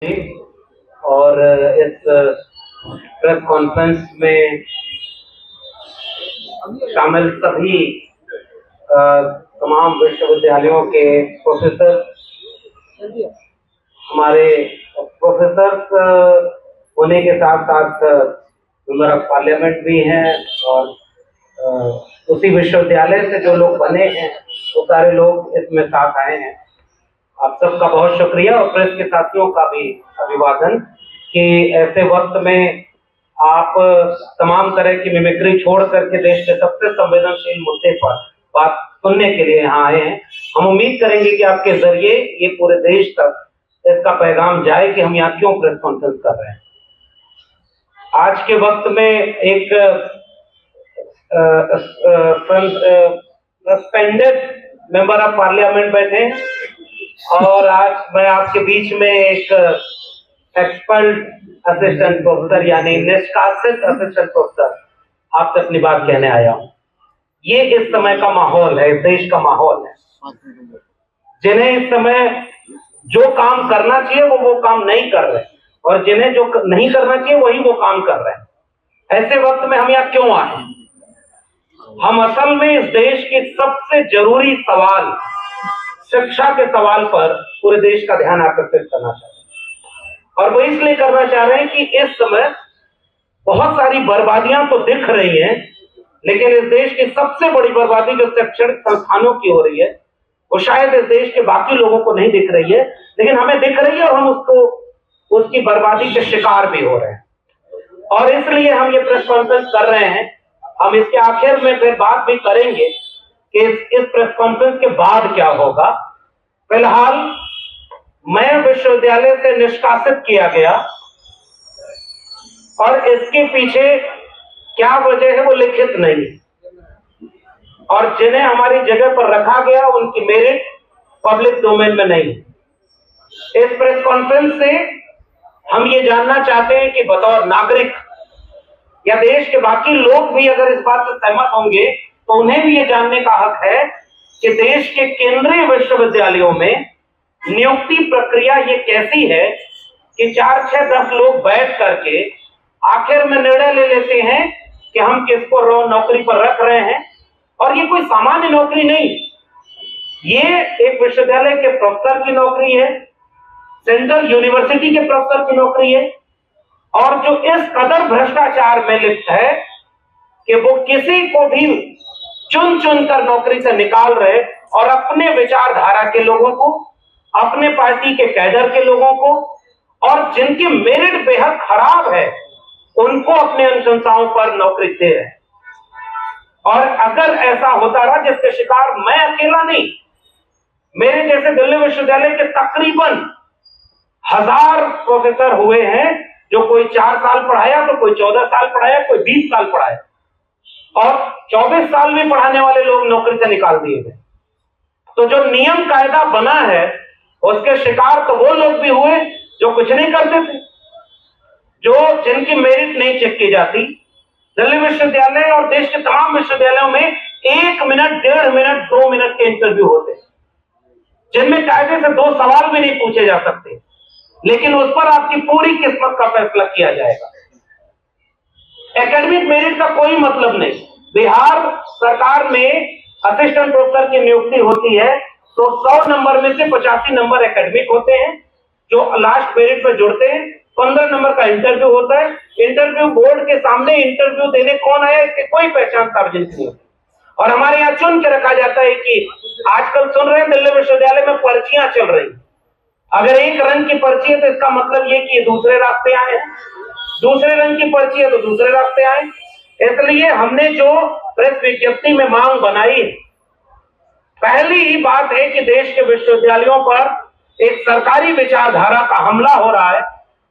और इस press conference में शामिल सभी तमाम विश्वविद्यालयों के प्रोफेसर, हमारे प्रोफेसर होने के साथ साथ मेंबर ऑफ पार्लियामेंट भी हैं और उसी विश्वविद्यालय से जो लोग बने हैं वो सारे लोग इसमें साथ आए हैं। आप सबका बहुत शुक्रिया और प्रेस के साथियों का भी अभिवादन कि ऐसे वक्त में आप तमाम तरह की मिमिक्री छोड़ करके देश के सबसे संवेदनशील मुद्दे पर बात सुनने के लिए यहाँ आए हैं। हम उम्मीद करेंगे कि आपके जरिए ये पूरे देश तक इसका पैगाम जाए कि हम यहाँ क्यों प्रेस कॉन्फ्रेंस कर रहे हैं। आज के वक्त में एक सस्पेंडेड मेंबर ऑफ पार्लियामेंट बैठे हैं और आज मैं आपके बीच में एक एक्सपर्ट असिस्टेंट प्रोफेसर यानी निष्कासित असिस्टेंट प्रोफेसर आपसे अपनी बात कहने आया हूं। ये इस समय का माहौल है, इस देश का माहौल है। जिन्हें इस समय जो काम करना चाहिए वो काम नहीं कर रहे और जिन्हें जो नहीं करना चाहिए वही वो काम कर रहे हैं। ऐसे वक्त में हम यहाँ क्यों आए? हम असल में इस देश के सबसे जरूरी सवाल शिक्षा के सवाल पर पूरे देश का ध्यान आकर्षित करना चाहते हैं और वो इसलिए करना चाह रहे हैं कि इस समय बहुत सारी बर्बादियां तो दिख रही हैं, लेकिन इस देश की सबसे बड़ी बर्बादी जो शैक्षणिक संस्थानों की हो रही है वो शायद इस देश के बाकी लोगों को नहीं दिख रही है, लेकिन हमें दिख रही है और हम उसकी बर्बादी के शिकार भी हो रहे हैं। और इसलिए हम ये प्रेस कॉन्फ्रेंस कर रहे हैं। हम इसके आखिर में फिर बात भी करेंगे कि इस प्रेस कॉन्फ्रेंस के बाद क्या होगा। फिलहाल मैं विश्वविद्यालय से निष्कासित किया गया और इसके पीछे क्या वजह है वो लिखित नहीं, और जिन्हें हमारी जगह पर रखा गया उनकी मेरिट पब्लिक डोमेन में नहीं। इस प्रेस कॉन्फ्रेंस से हम ये जानना चाहते हैं कि बतौर नागरिक या देश के बाकी लोग भी अगर इस बात से सहमत होंगे तो उन्हें भी ये जानने का हक है कि देश के केंद्रीय विश्वविद्यालयों में नियुक्ति प्रक्रिया ये कैसी है कि 4, 6, 10 लोग बैठ करके आखिर में निर्णय ले लेते हैं कि हम किसको नौकरी पर रख रहे हैं। और ये कोई सामान्य नौकरी नहीं, ये एक विश्वविद्यालय के प्रोफेसर की नौकरी है, सेंट्रल यूनिवर्सिटी के प्रोफेसर की नौकरी है, और जो इस कदर भ्रष्टाचार में लिप्त है कि वो किसी को भी चुन चुन कर नौकरी से निकाल रहे और अपने विचारधारा के लोगों को, अपने पार्टी के कैडर के लोगों को और जिनकी मेरिट बेहद खराब है उनको अपने अनुशंसाओं पर नौकरी दे रहे हैं। और अगर ऐसा होता रहा, जिसके शिकार मैं अकेला नहीं, मेरे जैसे दिल्ली विश्वविद्यालय के तकरीबन 1000 प्रोफेसर हुए हैं, जो कोई 4 साल पढ़ाया तो कोई 14 साल पढ़ाया, कोई 20 साल पढ़ाया और 24 साल भी पढ़ाने वाले लोग नौकरी से निकाल दिए गए। तो जो नियम कायदा बना है उसके शिकार तो वो लोग भी हुए जो कुछ नहीं करते थे, जिनकी मेरिट नहीं चेक की जाती। दिल्ली विश्वविद्यालय और देश के तमाम विश्वविद्यालयों में 1 मिनट, 1.5 मिनट, 2 मिनट के इंटरव्यू होते जिनमें कायदे से 2 सवाल भी नहीं पूछे जा सकते, लेकिन उस पर आपकी पूरी किस्मत का फैसला किया जाएगा। एकेडमिक मेरिट का कोई मतलब नहीं। बिहार सरकार में असिस्टेंट प्रोफेसर की नियुक्ति होती है तो 100 नंबर में से 85 नंबर एकेडमिक होते हैं जो लास्ट मेरिट में जुड़ते हैं। 15 नंबर का इंटरव्यू होता है। इंटरव्यू बोर्ड के सामने इंटरव्यू देने कौन आया इसकी कोई पहचान सार्वजनिक नहीं होती और हमारे यहाँ चुन के रखा जाता है कि आजकल सुन रहे हैं दिल्ली विश्वविद्यालय में पर्चियां चल रही, अगर 1 रंग की पर्ची है तो इसका मतलब ये कि दूसरे रास्ते आए हैं, दूसरे रंग की पर्ची है तो दूसरे रास्ते आए। इसलिए हमने जो प्रेस विज्ञप्ति में मांग बनाई है, पहली ही बात है कि देश के विश्वविद्यालयों पर एक सरकारी विचारधारा का हमला हो रहा है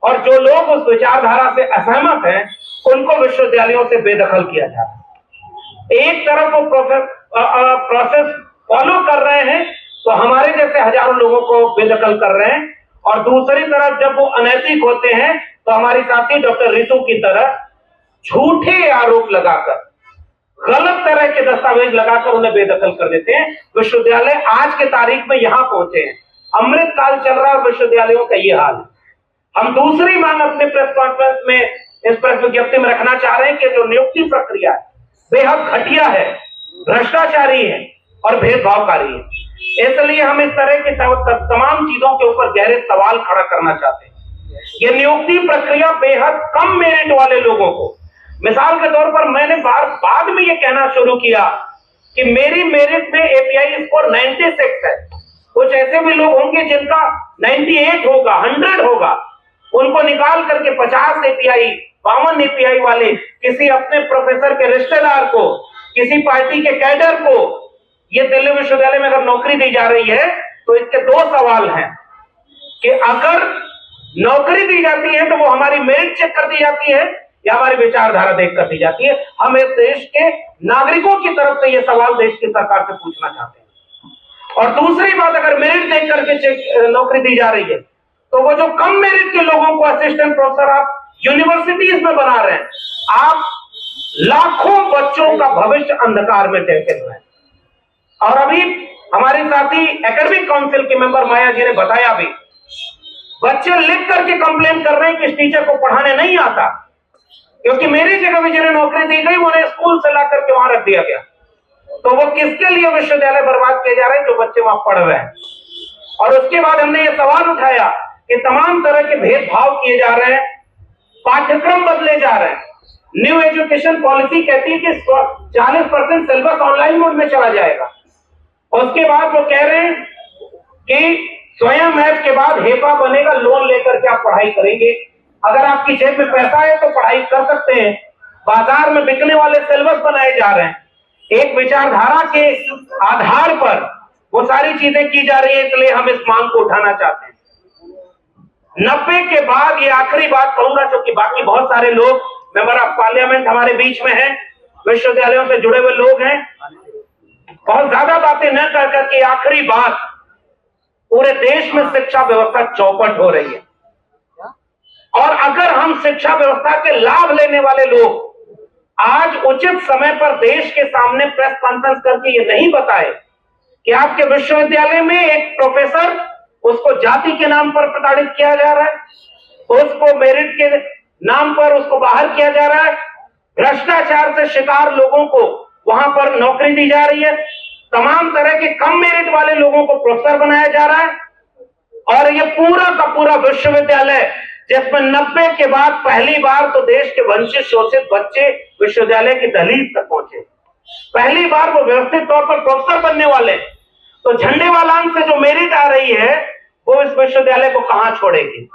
और जो लोग उस विचारधारा से असहमत हैं उनको विश्वविद्यालयों से बेदखल किया जा रहा है। एक तरफ वो प्रोसेस फॉलो कर रहे हैं तो हमारे जैसे हजारों लोगों को बेदखल कर रहे हैं, और दूसरी तरफ जब वो अनैतिक होते हैं तो हमारी साथी डॉक्टर रितु की तरह झूठे आरोप लगाकर, गलत तरह के दस्तावेज लगाकर उन्हें बेदखल कर देते हैं। विश्वविद्यालय आज के तारीख में यहां पहुंचे हैं, अमृत काल चल रहा है और विश्वविद्यालयों का ये हाल है। हम दूसरी मांग अपने प्रेस कॉन्फ्रेंस में, इस प्रेस विज्ञप्ति में रखना चाह रहे हैं कि जो नियुक्ति प्रक्रिया है बेहद घटिया है, भ्रष्टाचारी है और भेदभावकारी है। इसलिए हम इस तरह की तमाम चीजों के ऊपर गहरे सवाल खड़ा करना चाहते हैं। ये नियुक्ति प्रक्रिया बेहद कम मेरिट वाले लोगों को, मिसाल के तौर पर मैंने बाद में ये कहना शुरू किया कि मेरी मेरिट में एपीआई स्कोर 96 है। कुछ ऐसे भी लोग होंगे जिनका 98 होगा, 100 होगा, उनको निकाल करके 50 एपीआई, 52 एपीआई वाले किसी अपने प्रोफेसर के रिश्तेदार को, किसी पार्टी के कैडर को ये दिल्ली विश्वविद्यालय में अगर नौकरी दी जा रही है तो इसके दो सवाल हैं कि अगर नौकरी दी जाती है तो वो हमारी मेरिट चेक कर दी जाती है या हमारी विचारधारा देख कर दी जाती है। हम इस देश के नागरिकों की तरफ से ये सवाल देश की सरकार से पूछना चाहते हैं। और दूसरी बात, अगर मेरिट देख करके नौकरी दी जा रही है तो वो जो कम मेरिट के लोगों को असिस्टेंट प्रोफेसर आप यूनिवर्सिटीज में बना रहे हैं, आप लाखों बच्चों का भविष्य अंधकार में ढके हुए हैं। और अभी हमारे साथी एकेडमिक काउंसिल के मेंबर माया जी ने बताया भी, बच्चे लिख करके कंप्लेन कर रहे हैं कि इस टीचर को पढ़ाने नहीं आता, क्योंकि मेरी जगह भी जिन्हें नौकरी दी गई उन्हें स्कूल से ला करके वहां रख दिया गया। तो वो किसके लिए विश्वविद्यालय बर्बाद किए जा रहे हैं? जो बच्चे वहां पढ़ रहे हैं। और उसके बाद हमने ये सवाल उठाया कि तमाम तरह के भेदभाव किए जा रहे हैं, पाठ्यक्रम बदले जा रहे हैं। न्यू एजुकेशन पॉलिसी कहती है कि 40% सिलेबस ऑनलाइन मोड में चला जाएगा। उसके बाद वो कह रहे हैं कि स्वयं ऐप के बाद हेपा बनेगा, लोन लेकर के आप पढ़ाई करेंगे। अगर आपकी जेब में पैसा है तो पढ़ाई कर सकते हैं। बाजार में बिकने वाले सिलेबस बनाए जा रहे हैं, एक विचारधारा के आधार पर वो सारी चीजें की जा रही है। इसलिए हम इस मांग को उठाना चाहते हैं। 90 के बाद ये आखिरी बात कहूंगा, क्योंकि बाकी बहुत सारे लोग मेंबर ऑफ पार्लियामेंट हमारे बीच में हैं, विश्वविद्यालयों से जुड़े हुए लोग हैं। बहुत ज्यादा बातें न कर करके आखिरी बात, पूरे देश में शिक्षा व्यवस्था चौपट हो रही है। और अगर हम शिक्षा व्यवस्था के लाभ लेने वाले लोग आज उचित समय पर देश के सामने प्रेस कॉन्फ्रेंस करके ये नहीं बताए कि आपके विश्वविद्यालय में एक प्रोफेसर, उसको जाति के नाम पर प्रताड़ित किया जा रहा है, उसको मेरिट के नाम पर उसको बाहर किया जा रहा है, भ्रष्टाचार से शिकार लोगों को वहां पर नौकरी दी जा रही है, तमाम तरह के कम मेरिट वाले लोगों को प्रोफेसर बनाया जा रहा है। और ये पूरा का पूरा विश्वविद्यालय जिसमें 90 के बाद पहली बार तो देश के वंचित शोषित बच्चे विश्वविद्यालय की दहलीज तक पहुंचे, पहली बार वो व्यवस्थित तौर पर प्रोफेसर बनने वाले, तो झंडेवालान से जो मेरिट आ रही है वो इस विश्वविद्यालय को कहां छोड़ेगी।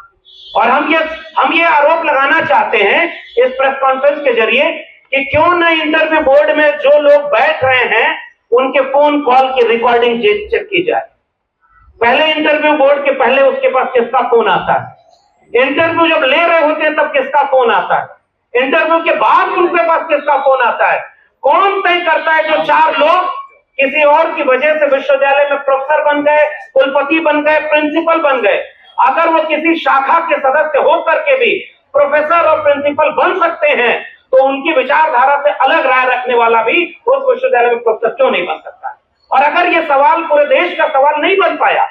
और हम ये आरोप लगाना चाहते हैं इस प्रेस कॉन्फ्रेंस के जरिए कि क्यों न इंटरव्यू बोर्ड में जो लोग बैठ रहे हैं उनके फोन कॉल की रिकॉर्डिंग चेक की जाए। पहले इंटरव्यू बोर्ड के पहले उसके पास किसका फोन आता है, इंटरव्यू जब ले रहे होते हैं तब किसका फोन आता है, इंटरव्यू के बाद उनके पास किसका फोन आता है, कौन तय करता है जो 4 लोग किसी और की वजह से विश्वविद्यालय में प्रोफेसर बन गए, कुलपति बन गए, प्रिंसिपल बन गए। अगर वो किसी शाखा के सदस्य होकर के भी प्रोफेसर और प्रिंसिपल बन सकते हैं तो उनकी विचारधारा से अलग राय रखने वाला भी उस विश्वविद्यालय में प्रोफेसर क्यों नहीं बन सकता। और अगर ये सवाल पूरे देश का सवाल नहीं बन पाया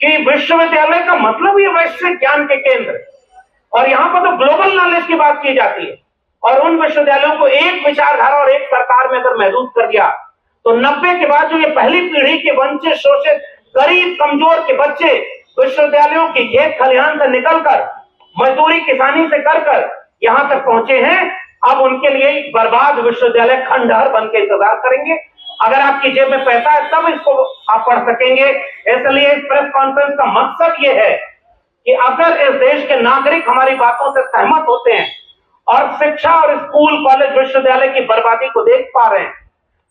कि विश्वविद्यालय का मतलब ये वैश्विक ज्ञान के केंद्र, और यहाँ पर तो ग्लोबल नॉलेज की बात की जाती है, और उन विश्वविद्यालयों को एक विचारधारा और एक सरकार में अगर महदूद कर दिया तो 90 के बाद जो ये पहली पीढ़ी के वंचित शोषित गरीब कमजोर के बच्चे विश्वविद्यालयों की खेत खलिहान से निकलकर मजदूरी किसानी से कर यहां तक पहुंचे हैं, अब उनके लिए बर्बाद विश्वविद्यालय खंडहर बन के इंतजार करेंगे। अगर आपकी जेब में पैसा है तब इसको आप पढ़ सकेंगे। इसलिए इस प्रेस कॉन्फ्रेंस का मकसद ये है कि अगर इस देश के नागरिक हमारी बातों से सहमत होते हैं और शिक्षा और स्कूल कॉलेज विश्वविद्यालय की बर्बादी को देख पा रहे हैं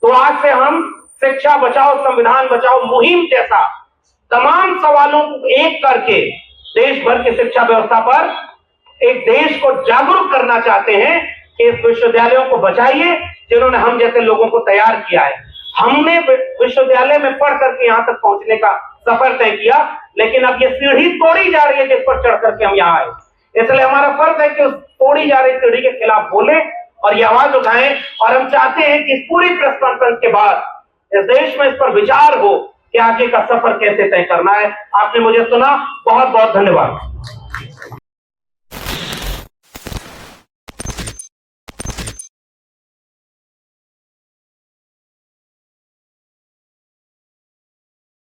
तो आज से हम शिक्षा बचाओ संविधान बचाओ मुहिम जैसा तमाम सवालों को एक करके देश भर की शिक्षा व्यवस्था पर एक देश को जागरूक करना चाहते हैं कि इस विश्वविद्यालयों को बचाइए जिन्होंने हम जैसे लोगों को तैयार किया है। हमने विश्वविद्यालय में पढ़ करके यहाँ तक पहुंचने का सफर तय किया, लेकिन अब ये सीढ़ी तोड़ी जा रही है जिस पर चढ़ करके हम यहाँ आए। इसलिए हमारा फर्ज है कि उस तोड़ी जा रही सीढ़ी के खिलाफ बोले और ये आवाज उठाएं। और हम चाहते हैं कि पूरी प्रेस कॉन्फ्रेंस के बाद इस देश में इस पर विचार हो कि आगे का सफर कैसे तय करना है। आपने मुझे सुना, बहुत बहुत धन्यवाद।